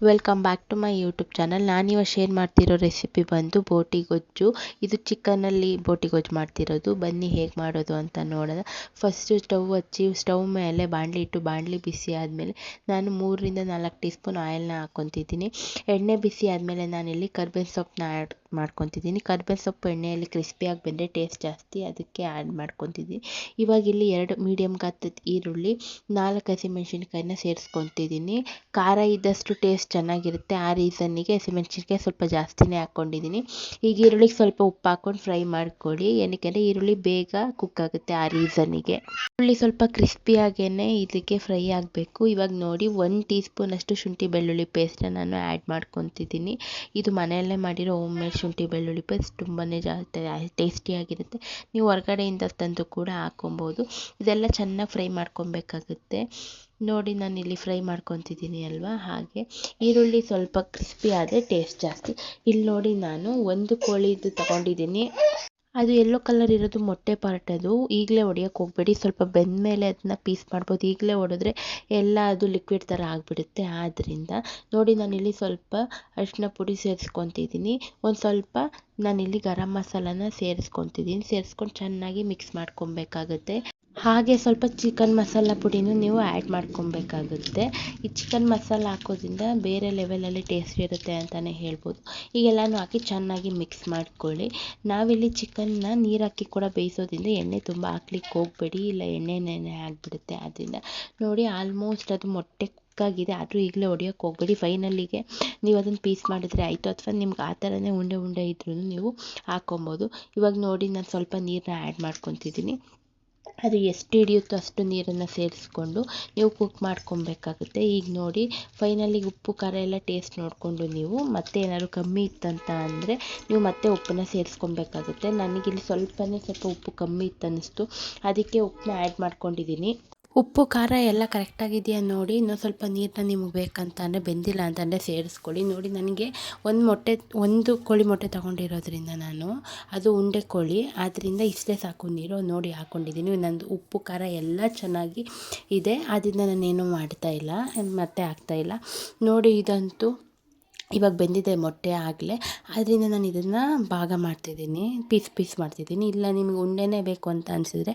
Welcome back to my YouTube channel. ನಾನಿವಾಗ share ಮಾಡ್ತಿರೋ recipe ಬಂದು ಬೋಟಿ ಗೊಜ್ಜು. ಇದು ಚಿಕನಲ್ಲಿ ಬೋಟಿ ಗೊಜ್ಜು ಮಾಡ್ತಿರೋದು. ಬನ್ನಿ ಹೇಗೆ ಮಾಡೋದು ಅಂತ ನೋಡೋಣ. ಫಸ್ಟು ಸ್ಟವ್ ಹಚ್ಚಿ ಸ್ಟವ್ ಮೇಲೆ ಬಾಣಲಿ ಇಟ್ಟು ಬಾಣಲಿ ಬಿಸಿ ಆದಮೇಲೆ ನಾನು 3-4 ಟೀ ಸ್ಪೂನ್ ಆಯಿಲ್ನ ಹಾಕ್ಕೊತಿದ್ದೀನಿ. ಎಣ್ಣೆ ಬಿಸಿ ಆದಮೇಲೆ ನಾನಿಲ್ಲಿ ಕರ್ಬೇವಿನ ಸೊಪ್ಪನ್ನ ಆ್ಯಡ್ ಮಾಡ್ಕೊತಿದ್ದೀನಿ. ಕರ್ಬೇವಿನ ಸೊಪ್ಪು ಎಣ್ಣೆಯಲ್ಲಿ ಕ್ರಿಸ್ಪಿಯಾಗಿ ಬಂದರೆ ಟೇಸ್ಟ್ ಜಾಸ್ತಿ, ಅದಕ್ಕೆ ಆ್ಯಡ್ ಮಾಡ್ಕೊತಿದ್ದೀನಿ. ಇವಾಗ ಇಲ್ಲಿ 2 ಮೀಡಿಯಮ್ ಗಾತ್ರದ ಈರುಳ್ಳಿ, 4 ಹಸಿಮೆಣ್ಸಿನ್ಕಾಯಿನ ಸೇರಿಸ್ಕೊತಿದ್ದೀನಿ. ಖಾರ ಇದ್ದಷ್ಟು ಟೇಸ್ಟ್ ಚೆನ್ನಾಗಿರುತ್ತೆ, ಆ ರೀಸನ್ನಿಗೆ ಹಸಿಮೆಣ್ಸಿನ್ಕಾಯಿ ಸ್ವಲ್ಪ ಜಾಸ್ತಿನೇ ಹಾಕ್ಕೊಂಡಿದ್ದೀನಿ. ಈಗ ಈರುಳ್ಳಿಗೆ ಸ್ವಲ್ಪ ಉಪ್ಪು ಹಾಕ್ಕೊಂಡು ಫ್ರೈ ಮಾಡ್ಕೊಳ್ಳಿ, ಏನಕ್ಕೆ ಈರುಳ್ಳಿ ಬೇಗ ಕುಕ್ ಆಗುತ್ತೆ, ಆ ರೀಸನ್ನಿಗೆ. ಈರುಳ್ಳಿ ಸ್ವಲ್ಪ ಕ್ರಿಸ್ಪಿಯಾಗೇ ಇದಕ್ಕೆ ಫ್ರೈ ಆಗಬೇಕು. ಇವಾಗ ನೋಡಿ 1 ಟೀ ಸ್ಪೂನ್ ಅಷ್ಟು ಶುಂಠಿ ಬೆಳ್ಳುಳ್ಳಿ ಪೇಸ್ಟನ್ನ ನಾನು ಆ್ಯಡ್ ಮಾಡ್ಕೊತಿದ್ದೀನಿ. ಇದು ಮನೆಯಲ್ಲೇ ಮಾಡಿರೋ ಹೋಮ್ ಮೇಡ್ ಶುಂಠಿ ಬೆಳ್ಳುಳ್ಳಿ ಪೇಸ್ಟ್ ತುಂಬಾ ಜಾಸ್ತಿ ಟೇಸ್ಟಿಯಾಗಿರುತ್ತೆ. ನೀವು ಹೊರಗಡೆಯಿಂದ ತಂದು ಕೂಡ ಹಾಕೊಬೋದು. ಇದೆಲ್ಲ ಚೆನ್ನಾಗಿ ಫ್ರೈ ಮಾಡ್ಕೊಬೇಕಾಗುತ್ತೆ. ನೋಡಿ ನಾನಿಲ್ಲಿ ಫ್ರೈ ಮಾಡ್ಕೊತಿದ್ದೀನಿ ಅಲ್ವಾ, ಹಾಗೆ ಈರುಳ್ಳಿ ಸ್ವಲ್ಪ ಕ್ರಿಸ್ಪಿ ಆದರೆ ಟೇಸ್ಟ್ ಜಾಸ್ತಿ. ಇಲ್ಲಿ ನೋಡಿ ನಾನು 1 ಕೋಳಿದು ತೊಗೊಂಡಿದ್ದೀನಿ. ಅದು ಯೆಲ್ಲೋ ಕಲರ್ ಇರೋದು ಮೊಟ್ಟೆ ಪಾರ್ಟ್. ಅದು ಈಗಲೇ ಹೊಡಿಯೋಕ್ಕೆ ಹೋಗಬೇಡಿ, ಸ್ವಲ್ಪ ಬೆಂದ ಮೇಲೆ ಅದನ್ನ ಪೀಸ್ ಮಾಡ್ಬೋದು. ಈಗಲೇ ಹೊಡೆದ್ರೆ ಎಲ್ಲ ಅದು ಲಿಕ್ವಿಡ್ ಥರ ಆಗಿಬಿಡುತ್ತೆ. ಆದ್ದರಿಂದ ನೋಡಿ ನಾನಿಲ್ಲಿ ಸ್ವಲ್ಪ ಅರಿಶಿನ ಪುಡಿ ಸೇರಿಸ್ಕೊತಿದ್ದೀನಿ. ಒಂದು ಸ್ವಲ್ಪ ನಾನಿಲ್ಲಿ ಗರಂ ಮಸಾಲಾನ ಸೇರಿಸ್ಕೊಂಡು ಚೆನ್ನಾಗಿ ಮಿಕ್ಸ್ ಮಾಡ್ಕೊಬೇಕಾಗುತ್ತೆ. ಹಾಗೆ ಸ್ವಲ್ಪ ಚಿಕನ್ ಮಸಾಲ ಪುಡಿನೂ ನೀವು ಆ್ಯಡ್ ಮಾಡ್ಕೊಬೇಕಾಗುತ್ತೆ. ಈ ಚಿಕನ್ ಮಸಾಲ ಹಾಕೋದ್ರಿಂದ ಬೇರೆ ಲೆವೆಲಲ್ಲಿ ಟೇಸ್ಟ್ ಇರುತ್ತೆ ಅಂತಲೇ ಹೇಳ್ಬೋದು. ಈಗೆಲ್ಲನೂ ಹಾಕಿ ಚೆನ್ನಾಗಿ ಮಿಕ್ಸ್ ಮಾಡ್ಕೊಳ್ಳಿ. ನಾವಿಲ್ಲಿ ಚಿಕನ್ನ ನೀರು ಹಾಕಿ ಕೂಡ ಬೇಯಿಸೋದ್ರಿಂದ ಎಣ್ಣೆ ತುಂಬ ಹಾಕ್ಲಿಕ್ಕೆ ಹೋಗಬೇಡಿ, ಇಲ್ಲ ಎಣ್ಣೆನೇ ಆಗಿಬಿಡುತ್ತೆ. ಆದ್ದರಿಂದ ನೋಡಿ ಆಲ್ಮೋಸ್ಟ್ ಅದು ಮೊಟ್ಟೆ ಕುಕ್ಕಾಗಿದೆ, ಆದರೂ ಈಗಲೇ ಹೊಡಿಯೋಕ್ಕೆ ಹೋಗಬೇಡಿ. ಫೈನಲ್ಲಿಗೆ ನೀವು ಅದನ್ನು ಪೀಸ್ ಮಾಡಿದ್ರೆ ಆಯಿತು, ಅಥವಾ ನಿಮ್ಗೆ ಆ ಥರನೇ ಉಂಡೆ ಇದ್ರೂ ನೀವು ಹಾಕ್ಕೊಬೋದು. ಇವಾಗ ನೋಡಿ ನಾನು ಸ್ವಲ್ಪ ನೀರನ್ನ ಆ್ಯಡ್ ಮಾಡ್ಕೊತಿದ್ದೀನಿ. ಅದು ಎಷ್ಟು ಹಿಡಿಯುತ್ತೋ ಅಷ್ಟು ನೀರನ್ನು ಸೇರಿಸ್ಕೊಂಡು ನೀವು ಕುಕ್ ಮಾಡ್ಕೊಬೇಕಾಗುತ್ತೆ. ಈಗ ನೋಡಿ ಫೈನಲಿಗೆ ಉಪ್ಪು ಖಾರ ಎಲ್ಲ ಟೇಸ್ಟ್ ನೋಡಿಕೊಂಡು ನೀವು ಮತ್ತೆ ಏನಾದ್ರು ಕಮ್ಮಿ ಇತ್ತಂತ ಅಂದರೆ ನೀವು ಮತ್ತೆ ಉಪ್ಪನ್ನ ಸೇರಿಸ್ಕೊಬೇಕಾಗುತ್ತೆ. ನನಗಿಲ್ಲಿ ಸ್ವಲ್ಪ ಉಪ್ಪು ಕಮ್ಮಿ ಇತ್ತು ಅನ್ನಿಸ್ತು, ಅದಕ್ಕೆ ಉಪ್ಪನ್ನ ಆ್ಯಡ್ ಮಾಡ್ಕೊಂಡಿದ್ದೀನಿ. ಉಪ್ಪು ಖಾರ ಎಲ್ಲ ಕರೆಕ್ಟಾಗಿದೆಯಾ ನೋಡಿ. ಇನ್ನೊಂದು ಸ್ವಲ್ಪ ನೀರನ್ನ ನಿಮಗೆ ಬೇಕಂತ ಅಂದರೆ, ಬೆಂದಿಲ್ಲ ಅಂತಂದರೆ ಸೇರಿಸ್ಕೊಳ್ಳಿ. ನೋಡಿ ನನಗೆ ಒಂದು ಕೋಳಿ ಮೊಟ್ಟೆ ತೊಗೊಂಡಿರೋದ್ರಿಂದ ನಾನು ಅದು ಉಂಡೆ ಕೋಳಿ, ಆದ್ದರಿಂದ ಇಷ್ಟೇ ಸಾಕು ನೀರು ನೋಡಿ ಹಾಕ್ಕೊಂಡಿದ್ದೀನಿ. ನಂದು ಉಪ್ಪು ಖಾರ ಎಲ್ಲ ಚೆನ್ನಾಗಿ ಇದೆ, ಆದ್ದರಿಂದ ನಾನೇನು ಮಾಡ್ತಾಯಿಲ್ಲ, ಮತ್ತೆ ಹಾಕ್ತಾಯಿಲ್ಲ. ನೋಡಿ ಇದಂತೂ ಇವಾಗ ಬೆಂದಿದೆ ಮೊಟ್ಟೆ ಆಗಲೇ, ಆದ್ದರಿಂದ ನಾನು ಇದನ್ನು ಭಾಗ ಮಾಡ್ತಿದ್ದೀನಿ, ಪೀಸ್ ಮಾಡ್ತಿದ್ದೀನಿ. ಇಲ್ಲ ನಿಮಗೆ ಉಂಡೆನೇ ಬೇಕು ಅಂತ ಅನಿಸಿದ್ರೆ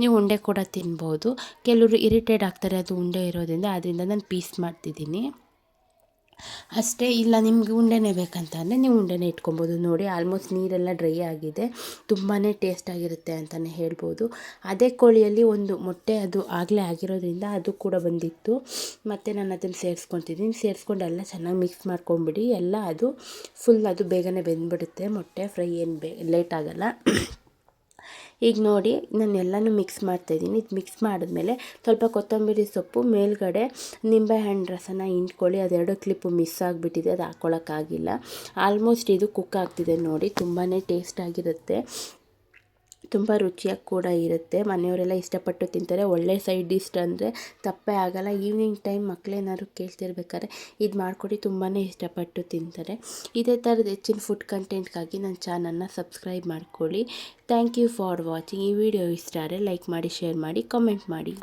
ನೀವು ಉಂಡೆ ಕೂಡ ತಿನ್ಬೋದು. ಕೆಲವರು ಇರಿಟೇಟ್ ಆಗ್ತಾರೆ ಅದು ಉಂಡೆ ಇರೋದ್ರಿಂದ, ಆದ್ದರಿಂದ ನಾನು ಪೀಸ್ ಮಾಡ್ತಿದ್ದೀನಿ ಅಷ್ಟೇ. ಇಲ್ಲ ನಿಮ್ಗೆ ಉಂಡೆನೇ ಬೇಕಂತ ಅಂದರೆ ನೀವು ಉಂಡೆನೇ ಇಟ್ಕೊಬೋದು. ನೋಡಿ ಆಲ್ಮೋಸ್ಟ್ ನೀರೆಲ್ಲ ಡ್ರೈ ಆಗಿದೆ, ತುಂಬಾ ಟೇಸ್ಟಾಗಿರುತ್ತೆ ಅಂತಲೇ ಹೇಳ್ಬೋದು. ಅದೇ ಕೋಳಿಯಲ್ಲಿ ಒಂದು ಮೊಟ್ಟೆ ಅದು ಆಗಲೇ ಆಗಿರೋದ್ರಿಂದ ಅದು ಕೂಡ ಬಂದಿತ್ತು, ಮತ್ತು ನಾನು ಅದನ್ನು ಸೇರಿಸ್ಕೊಂಡು ಎಲ್ಲ ಚೆನ್ನಾಗಿ ಮಿಕ್ಸ್ ಮಾಡ್ಕೊಂಬಿಡಿ. ಎಲ್ಲ ಅದು ಫುಲ್ ಅದು ಬೇಗನೆ ಬೆಂದ್ಬಿಡುತ್ತೆ ಮೊಟ್ಟೆ ಫ್ರೈ, ಏನು ಲೇಟ್ ಆಗೋಲ್ಲ. ಈಗ ನೋಡಿ ನಾನು ಎಲ್ಲನೂ ಮಿಕ್ಸ್ ಮಾಡ್ತಾಯಿದ್ದೀನಿ. ಇದು ಮಿಕ್ಸ್ ಮಾಡಿದ್ಮೇಲೆ ಸ್ವಲ್ಪ ಕೊತ್ತಂಬರಿ ಸೊಪ್ಪು ಮೇಲ್ಗಡೆ ನಿಂಬೆಹಣ್ಣು ರಸನ ಹಿಂಡ್ಕೊಳ್ಳಿ. ಅದೆರಡು ಕ್ಲಿಪ್ಪು ಮಿಸ್ ಆಗಿಬಿಟ್ಟಿದೆ, ಅದು ಹಾಕ್ಕೊಳಕ್ಕಾಗಿಲ್ಲ. ಆಲ್ಮೋಸ್ಟ್ ಇದು ಕುಕ್ ಆಗ್ತಿದೆ ನೋಡಿ, ತುಂಬಾ ಟೇಸ್ಟಾಗಿರುತ್ತೆ, ತುಂಬ ರುಚಿಯಾಗಿ ಕೂಡ ಇರುತ್ತೆ. ಮನೆಯವರೆಲ್ಲ ಇಷ್ಟಪಟ್ಟು ತಿಂತಾರೆ. ಒಳ್ಳೆ ಸೈಡ್ ಡಿಶ್ ಅಂದರೆ ತಪ್ಪೇ ಆಗೋಲ್ಲ. ಈವ್ನಿಂಗ್ ಟೈಮ್ ಮಕ್ಕಳೇನಾದ್ರು ಕೇಳ್ತಿರ್ಬೇಕಾದ್ರೆ ಇದು ಮಾಡಿಕೊಡಿ, ತುಂಬಾ ಇಷ್ಟಪಟ್ಟು ತಿಂತಾರೆ. ಇದೇ ಥರದ ಹೆಚ್ಚಿನ ಫುಡ್ ಕಂಟೆಂಟ್ಗಾಗಿ ನನ್ನ ಚಾನಲ್ನ ಸಬ್ಸ್ಕ್ರೈಬ್ ಮಾಡ್ಕೊಳ್ಳಿ. Thank you for watching. ಈ ವಿಡಿಯೋ ಇಷ್ಟ ಆದರೆ ಲೈಕ್ ಮಾಡಿ, ಶೇರ್ ಮಾಡಿ, ಕಮೆಂಟ್ ಮಾಡಿ.